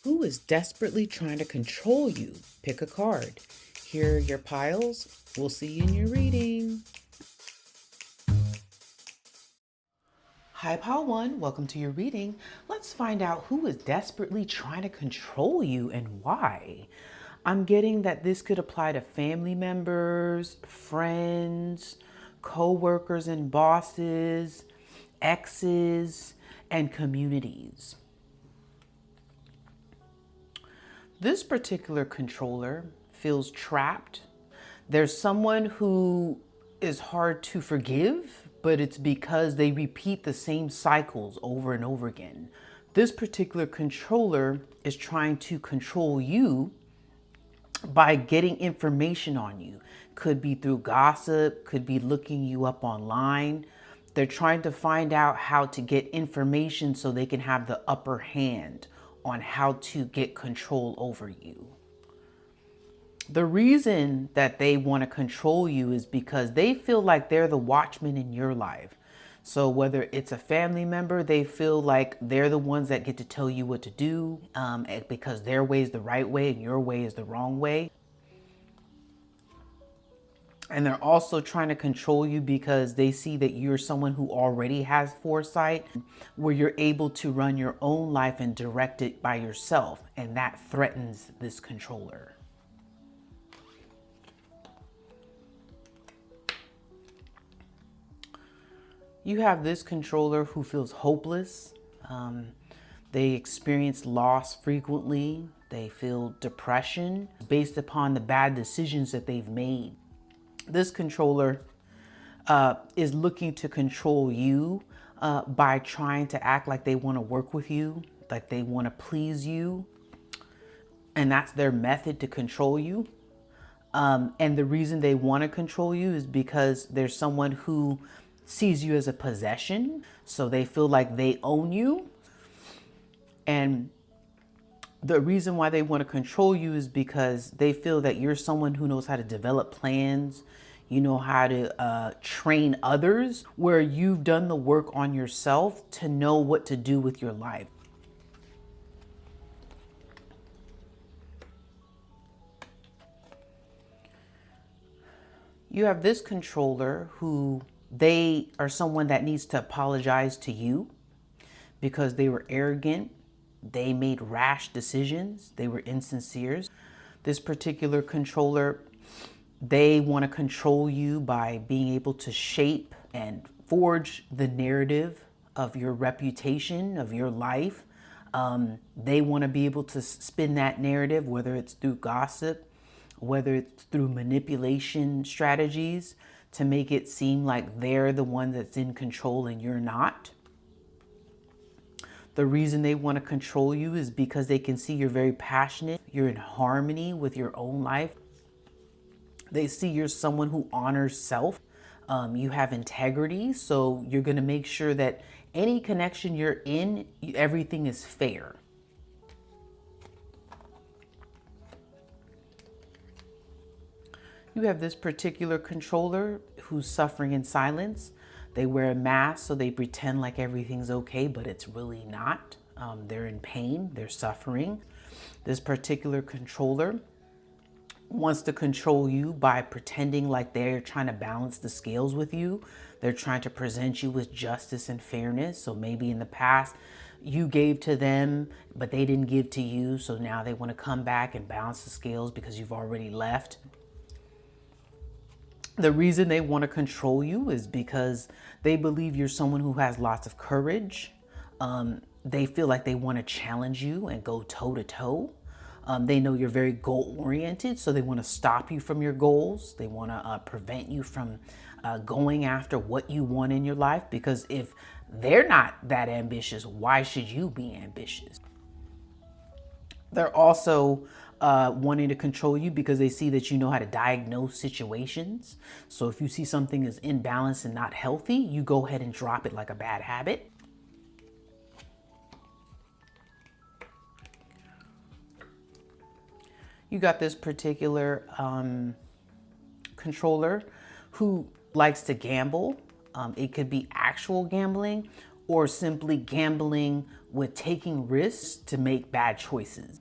Who is desperately trying to control you? Pick a card. Here are your piles. We'll see you in your reading. Hi, Pile 1. Welcome to your reading. Let's find out who is desperately trying to control you and why. I'm getting that this could apply to family members, friends, co-workers and bosses, exes, and communities. This particular controller feels trapped. There's someone who is hard to forgive, but it's because they repeat the same cycles over and over again. This particular controller is trying to control you by getting information on you. Could be through gossip, could be looking you up online. They're trying to find out how to get information so they can have the upper hand on how to get control over you. The reason that they want to control you is because they feel like they're the watchman in your life. So whether it's a family member, they feel like they're the ones that get to tell you what to do because their way is the right way and your way is the wrong way. And they're also trying to control you because they see that you're someone who already has foresight, where you're able to run your own life and direct it by yourself. And that threatens this controller. You have this controller who feels hopeless. They experience loss frequently. They feel depression based upon the bad decisions that they've made. This controller is looking to control you by trying to act like they want to work with you, like they want to please you. And that's their method to control you. And the reason they want to control you is because there's someone who sees you as a possession. So they feel like they own you. And the reason why they want to control you is because they feel that you're someone who knows how to develop plans. You know how to train others, where you've done the work on yourself to know what to do with your life. You have this controller who they are someone that needs to apologize to you because they were arrogant. They made rash decisions. They were insincere. This particular controller, they want to control you by being able to shape and forge the narrative of your reputation, of your life. They want to be able to spin that narrative, whether it's through gossip, whether it's through manipulation strategies, to make it seem like they're the one that's in control and you're not. The reason they want to control you is because they can see you're very passionate. You're in harmony with your own life. They see you're someone who honors self. You have integrity. So you're going to make sure that any connection you're in, everything is fair. You have this particular controller who's suffering in silence. They wear a mask so they pretend like everything's okay, but it's really not. They're in pain, they're suffering. This particular controller wants to control you by pretending like they're trying to balance the scales with you. They're trying to present you with justice and fairness. So maybe in the past you gave to them, but they didn't give to you. So now they want to come back and balance the scales because you've already left. The reason they want to control you is because they believe you're someone who has lots of courage. They feel like they want to challenge you and go toe to toe. They know you're very goal oriented, so they want to stop you from your goals. They want to prevent you from going after what you want in your life, because if they're not that ambitious, why should you be ambitious? They're also wanting to control you because they see that you know how to diagnose situations. So if you see something is imbalanced and not healthy, you go ahead and drop it like a bad habit. You got this particular controller who likes to gamble. It could be actual gambling or simply gambling with taking risks to make bad choices.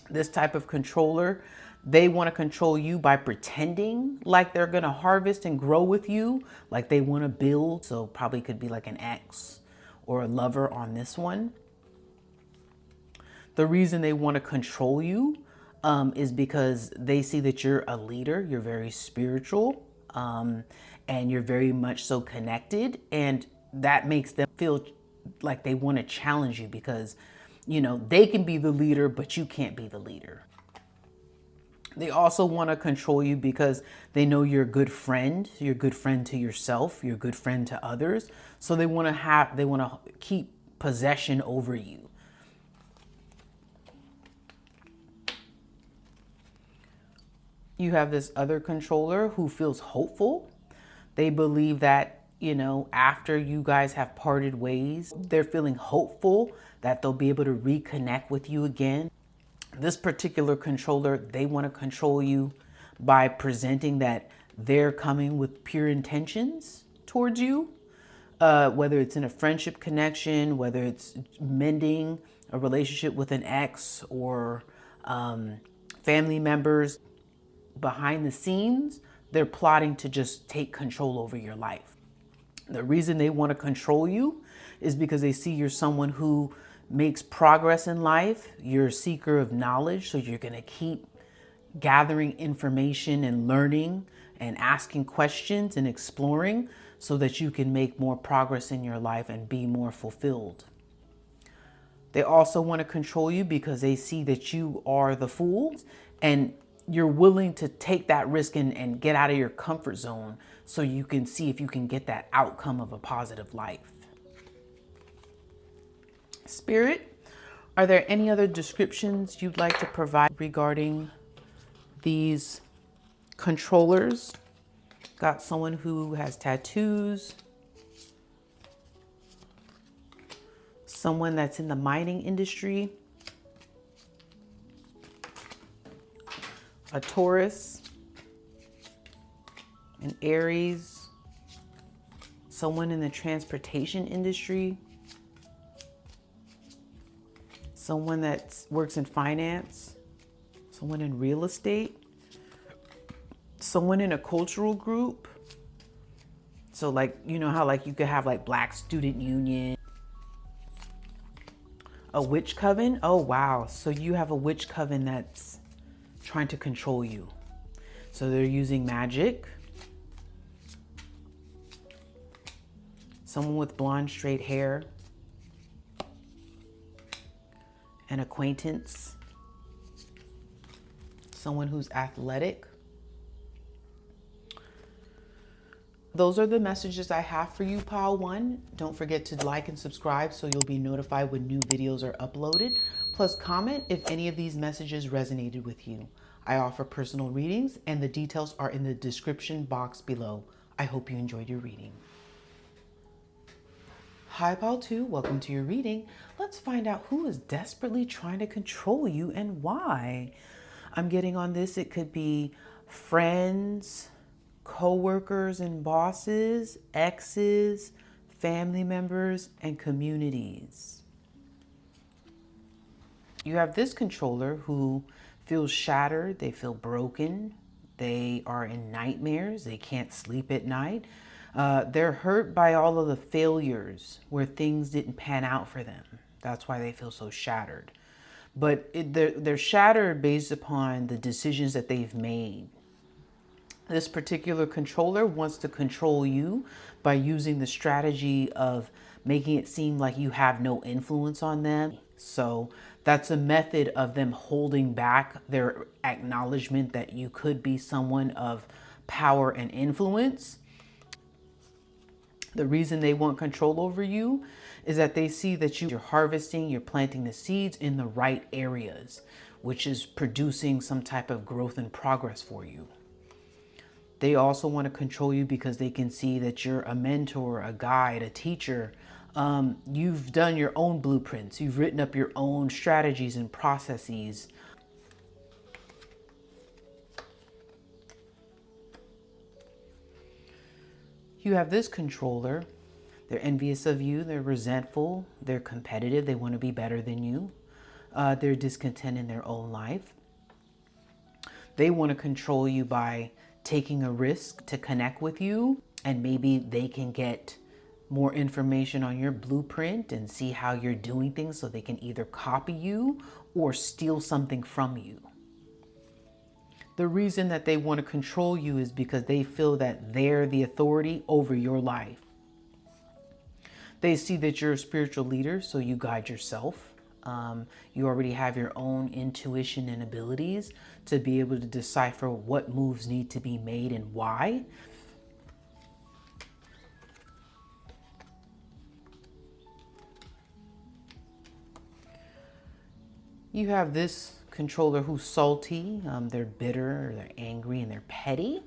This type of controller, they want to control you by pretending like they're going to harvest and grow with you, like they want to build. So probably could be like an ex or a lover on this one. The reason they want to control you is because they see that you're a leader, you're very spiritual, and you're very much so connected. And that makes them feel like they want to challenge you because, you know, they can be the leader, but you can't be the leader. They also want to control you because they know you're a good friend. You're a good friend to yourself. You're a good friend to others. So they want to keep possession over you. You have this other controller who feels hopeful. They believe that, you know, after you guys have parted ways, they're feeling hopeful that they'll be able to reconnect with you again. This particular controller, they want to control you by presenting that they're coming with pure intentions towards you, whether it's in a friendship connection, whether it's mending a relationship with an ex or family members. Behind the scenes, they're plotting to just take control over your life. The reason they want to control you is because they see you're someone who makes progress in life. You're a seeker of knowledge, so you're going to keep gathering information and learning and asking questions and exploring so that you can make more progress in your life and be more fulfilled. They also want to control you because they see that you are the fool and you're willing to take that risk and get out of your comfort zone so you can see if you can get that outcome of a positive life. Spirit, are there any other descriptions you'd like to provide regarding these controllers? Got someone who has tattoos, someone that's in the mining industry, a Taurus, an Aries, someone in the transportation industry, someone that works in finance, someone in real estate, someone in a cultural group. So like, you know how like you could have like Black Student Union, a witch coven. Oh, wow. So you have a witch coven that's trying to control you. So they're using magic. Someone with blonde straight hair. An acquaintance. Someone who's athletic. Those are the messages I have for you, Pile 1. Don't forget to like and subscribe so you'll be notified when new videos are uploaded. Plus comment if any of these messages resonated with you. I offer personal readings and the details are in the description box below. I hope you enjoyed your reading. Hi, Pile 2. Welcome to your reading. Let's find out who is desperately trying to control you and why. I'm getting on this. It could be friends, co-workers and bosses, exes, family members, and communities. You have this controller who feels shattered. They feel broken. They are in nightmares. They can't sleep at night. They're hurt by all of the failures where things didn't pan out for them. That's why they feel so shattered. But they're shattered based upon the decisions that they've made. This particular controller wants to control you by using the strategy of making it seem like you have no influence on them. So that's a method of them holding back their acknowledgement that you could be someone of power and influence. The reason they want control over you is that they see that you're harvesting, you're planting the seeds in the right areas, which is producing some type of growth and progress for you. They also want to control you because they can see that you're a mentor, a guide, a teacher. You've done your own blueprints. You've written up your own strategies and processes. You have this controller They're envious of you, they're resentful, they're competitive, they want to be better than you. They're discontent in their own life. They want to control you by taking a risk to connect with you, and maybe they can get more information on your blueprint and see how you're doing things so they can either copy you or steal something from you. The reason that they want to control you is because they feel that they're the authority over your life. They see that you're a spiritual leader, so you guide yourself. You already have your own intuition and abilities to be able to decipher what moves need to be made and why. You have this controller who's salty. They're bitter, they're angry, and they're petty.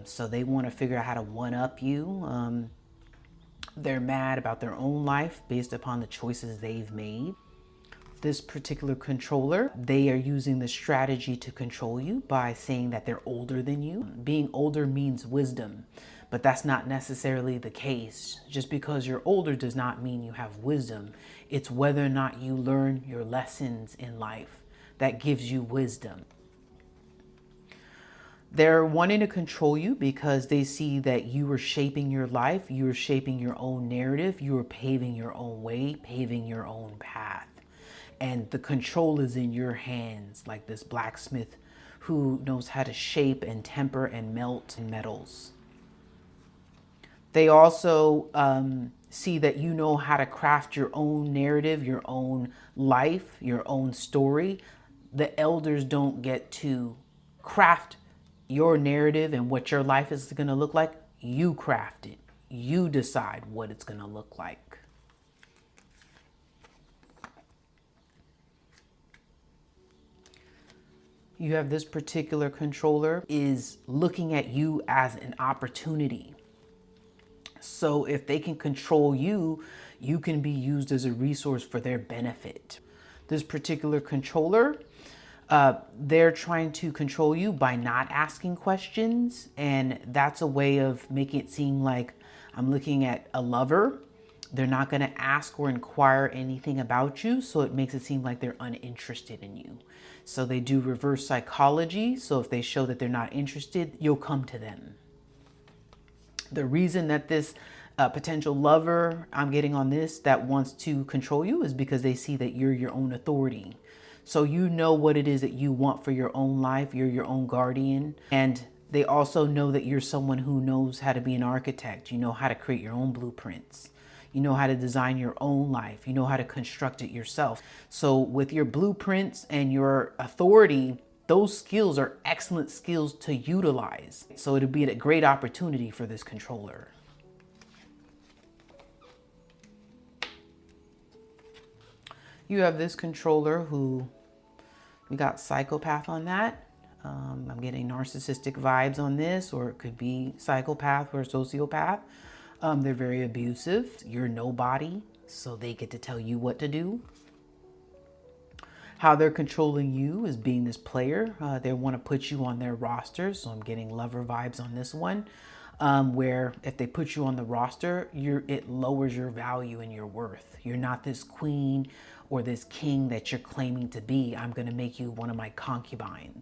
So they want to figure out how to one-up you. They're mad about their own life based upon the choices they've made. This particular controller, they are using the strategy to control you by saying that they're older than you. Being older means wisdom, but that's not necessarily the case. Just because you're older does not mean you have wisdom. It's whether or not you learn your lessons in life that gives you wisdom. They're wanting to control you because they see that you are shaping your life, you are shaping your own narrative, you are paving your own way, paving your own path. And the control is in your hands, like this blacksmith who knows how to shape and temper and melt metals. They also see that you know how to craft your own narrative, your own life, your own story. The elders don't get to craft your narrative and what your life is going to look like. You craft it. You decide what it's going to look like. You have this particular controller is looking at you as an opportunity. So if they can control you, you can be used as a resource for their benefit. This particular controller, they're trying to control you by not asking questions. And that's a way of making it seem like I'm looking at a lover. They're not going to ask or inquire anything about you. So it makes it seem like they're uninterested in you. So they do reverse psychology. So if they show that they're not interested, you'll come to them. The reason that this potential lover I'm getting on this that wants to control you is because they see that you're your own authority. So you know what it is that you want for your own life. You're your own guardian. And they also know that you're someone who knows how to be an architect. You know how to create your own blueprints. You know how to design your own life. You know how to construct it yourself. So with your blueprints and your authority, those skills are excellent skills to utilize. So it'll be a great opportunity for this controller. You have this controller who, we got psychopath on that. I'm getting narcissistic vibes on this, or it could be psychopath or sociopath. They're very abusive. You're nobody, so they get to tell you what to do. How they're controlling you is being this player. They want to put you on their roster, so I'm getting lover vibes on this one, where if they put you on the roster, it lowers your value and your worth. You're not this queen or this king that you're claiming to be. I'm going to make you one of my concubines.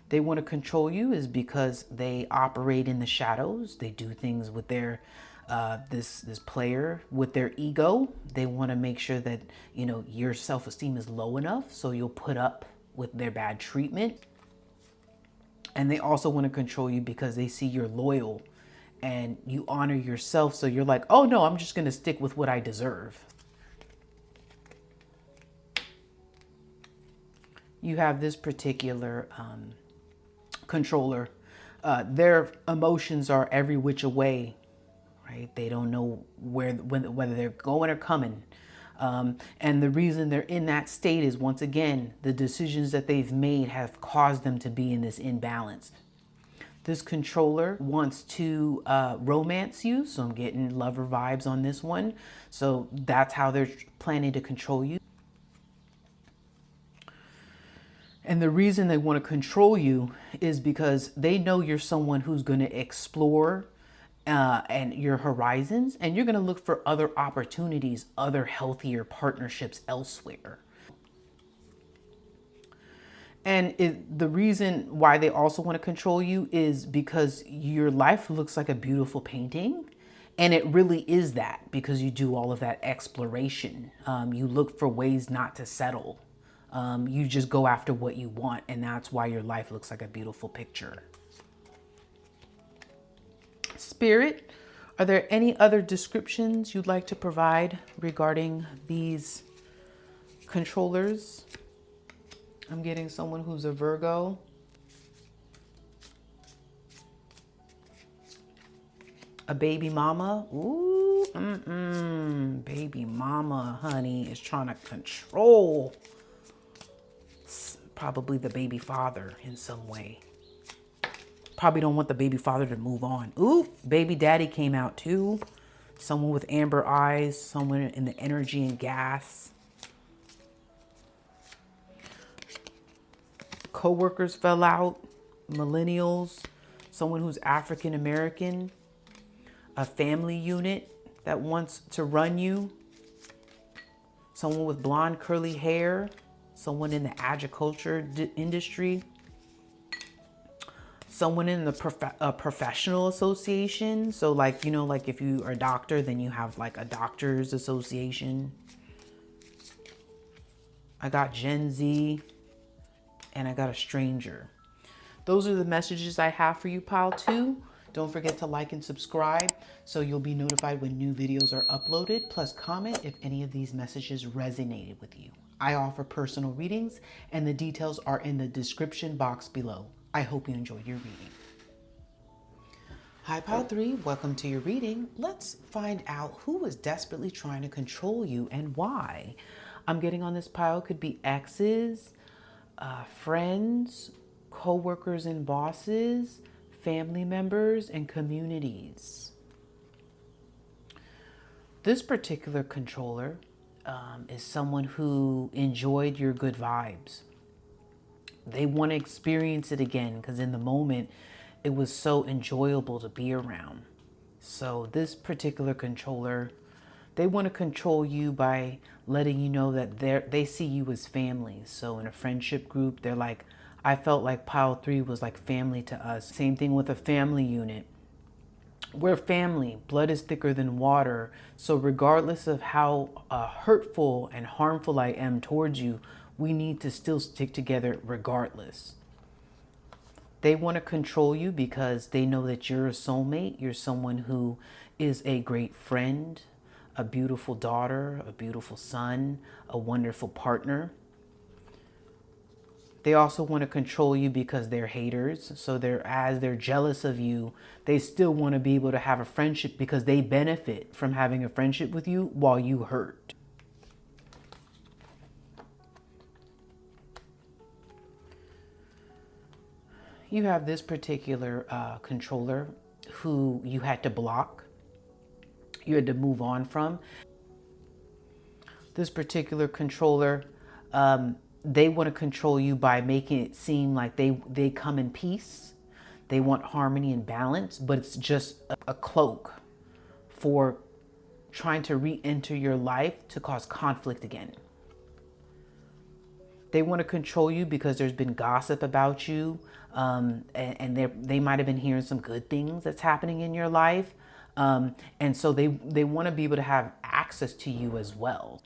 They want to control you is because they operate in the shadows. They do things with their this player with their ego. They want to make sure that your self-esteem is low enough so you'll put up with their bad treatment. And they also want to control you because they see you're loyal and you honor yourself. So you're like, oh no, I'm just going to stick with what I deserve. You have this particular controller. Their emotions are every which way, right? They don't know whether they're going or coming. And the reason they're in that state is, once again, the decisions that they've made have caused them to be in this imbalance. This controller wants to romance you, so I'm getting lover vibes on this one. So that's how they're planning to control you. And the reason they want to control you is because they know you're someone who's going to explore and your horizons, and you're going to look for other opportunities, other healthier partnerships elsewhere. And the reason why they also want to control you is because your life looks like a beautiful painting. And it really is that, because you do all of that exploration. You look for ways not to settle. You just go after what you want. And that's why your life looks like a beautiful picture. Spirit, are there any other descriptions you'd like to provide regarding these controllers? I'm getting someone who's a Virgo. A baby mama. Ooh, baby mama, honey, is trying to control probably the baby father in some way. Probably don't want the baby father to move on. Ooh, baby daddy came out too. Someone with amber eyes, someone in the energy and gas. Co-workers fell out, millennials, someone who's African American, a family unit that wants to run you, someone with blonde curly hair, someone in the agriculture industry, someone in the professional association. So like, you know, like if you are a doctor, then you have like a doctor's association. I got Gen Z. And I got a stranger. Those are the messages I have for you, pile 2. Don't forget to like and subscribe so you'll be notified when new videos are uploaded. Plus comment if any of these messages resonated with you. I offer personal readings and the details are in the description box below. I hope you enjoyed your reading. Hi, pile 3. Welcome to your reading. Let's find out who is desperately trying to control you and why. I'm getting on this pile could be exes, friends, co-workers and bosses, family members, and communities. This particular controller is someone who enjoyed your good vibes. They want to experience it again because in the moment, it was so enjoyable to be around. So this particular controller, they want to control you by letting you know that they see you as family. So in a friendship group, they're like, I felt like pile 3 was like family to us. Same thing with a family unit. We're family. Blood is thicker than water. So regardless of how hurtful and harmful I am towards you, we need to still stick together regardless. They want to control you because they know that you're a soulmate. You're someone who is a great friend, a beautiful daughter, a beautiful son, a wonderful partner. They also want to control you because they're haters. So as they're jealous of you, they still want to be able to have a friendship because they benefit from having a friendship with you while you hurt. You have this particular controller who you had to block. You had to move on from. This particular controller, they want to control you by making it seem like they come in peace. They want harmony and balance, but it's just a cloak for trying to re-enter your life to cause conflict again. They want to control you because there's been gossip about you, and they might have been hearing some good things that's happening in your life. And so they want to be able to have access to you as well.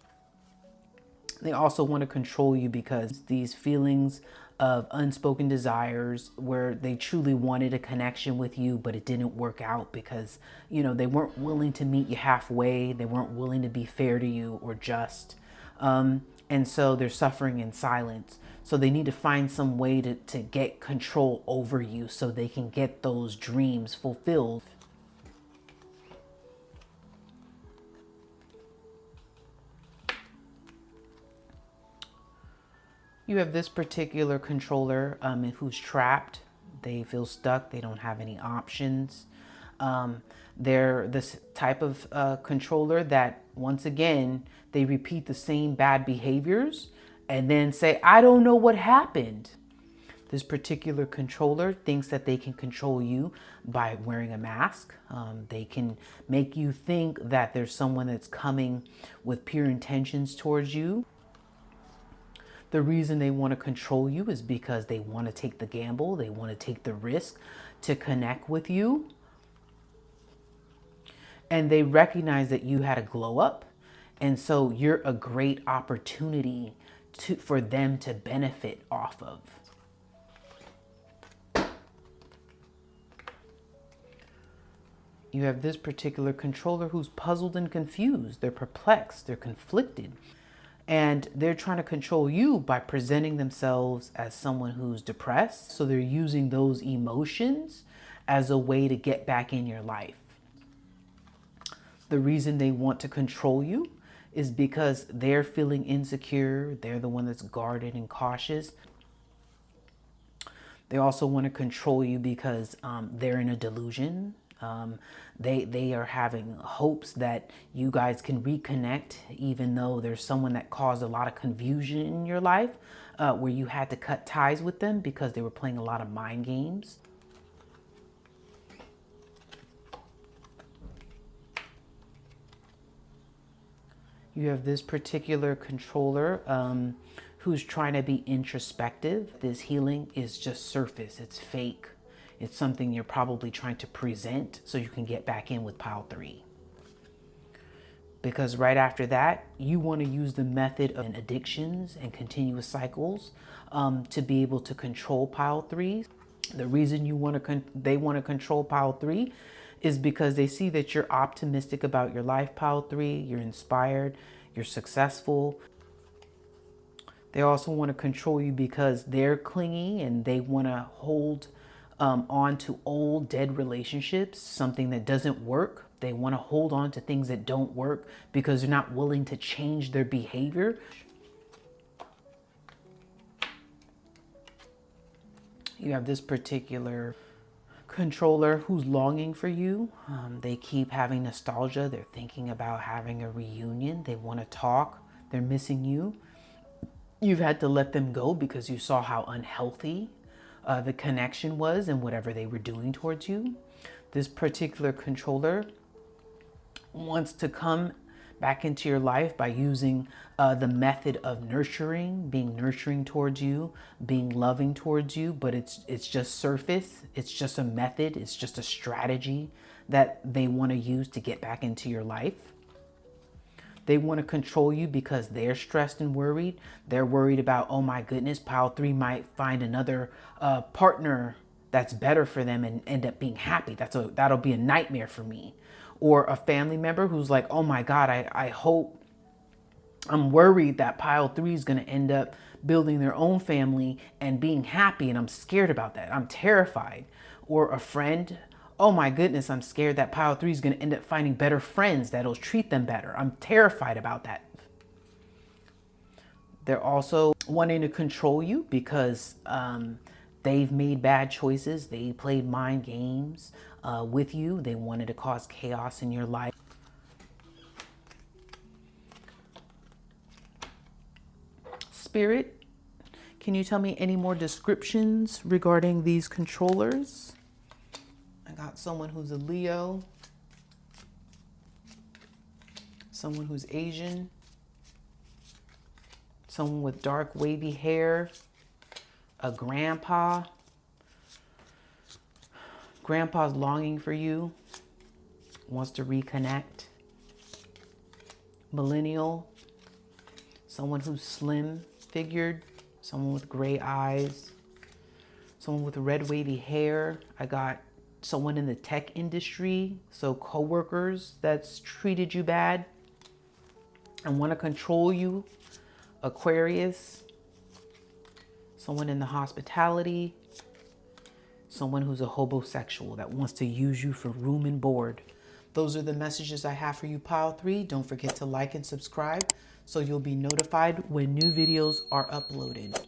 They also want to control you because these feelings of unspoken desires where they truly wanted a connection with you, but it didn't work out because, you know, they weren't willing to meet you halfway. They weren't willing to be fair to you or just. And so they're suffering in silence. So they need to find some way to get control over you so they can get those dreams fulfilled. You have this particular controller who's trapped. They feel stuck. They don't have any options. They're this type of controller that, once again, they repeat the same bad behaviors and then say, I don't know what happened. This particular controller thinks that they can control you by wearing a mask. They can make you think that there's someone that's coming with pure intentions towards you. The reason they want to control you is because they want to take the gamble. They want to take the risk to connect with you. And they recognize that you had a glow up. And so you're a great opportunity for them to benefit off of. You have this particular controller who's puzzled and confused. They're perplexed. They're conflicted. And they're trying to control you by presenting themselves as someone who's depressed. So they're using those emotions as a way to get back in your life. The reason they want to control you is because they're feeling insecure. They're the one that's guarded and cautious. They also want to control you because they're in a delusion. They are having hopes that you guys can reconnect, even though there's someone that caused a lot of confusion in your life, where you had to cut ties with them because they were playing a lot of mind games. You have this particular controller who's trying to be introspective. This healing is just surface. It's fake. It's something you're probably trying to present so you can get back in with pile 3. Because right after that, you want to use the method of addictions and continuous cycles to be able to control pile 3. The reason they want to control pile 3 is because they see that you're optimistic about your life, pile 3. You're inspired. You're successful. They also want to control you because they're clingy and they want to hold on to old dead relationships, something that doesn't work. They want to hold on to things that don't work because they're not willing to change their behavior. You have this particular controller who's longing for you. They keep having nostalgia. They're thinking about having a reunion. They want to talk. They're missing you. You've had to let them go because you saw how unhealthy the connection was and whatever they were doing towards you. This particular controller wants to come back into your life by using the method of nurturing, being nurturing towards you, being loving towards you, but it's just surface. It's just a method. It's just a strategy that they want to use to get back into your life. They want to control you because they're stressed and worried. They're worried about, oh my goodness, pile 3 might find another partner that's better for them and end up being happy. That'll be a nightmare for me. Or a family member who's like, oh my God, I'm worried that pile 3 is going to end up building their own family and being happy. And I'm scared about that. I'm terrified. Or a friend, oh my goodness, I'm scared that pile 3 is going to end up finding better friends that'll treat them better. I'm terrified about that. They're also wanting to control you because they've made bad choices. They played mind games with you. They wanted to cause chaos in your life. Spirit, can you tell me any more descriptions regarding these controllers? I got someone who's a Leo, someone who's Asian, someone with dark wavy hair, a grandpa. Grandpa's longing for you, wants to reconnect. Millennial, someone who's slim figured, someone with gray eyes, someone with red wavy hair. I got someone in the tech industry, so coworkers that's treated you bad and want to control you. Aquarius, someone in the hospitality, someone who's a hobosexual that wants to use you for room and board. Those are the messages I have for you, pile 3. Don't forget to like and subscribe so you'll be notified when new videos are uploaded.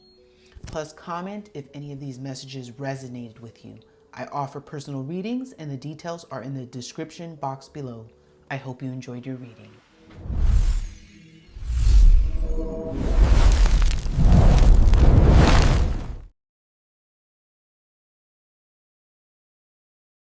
Plus comment if any of these messages resonated with you. I offer personal readings and the details are in the description box below. I hope you enjoyed your reading.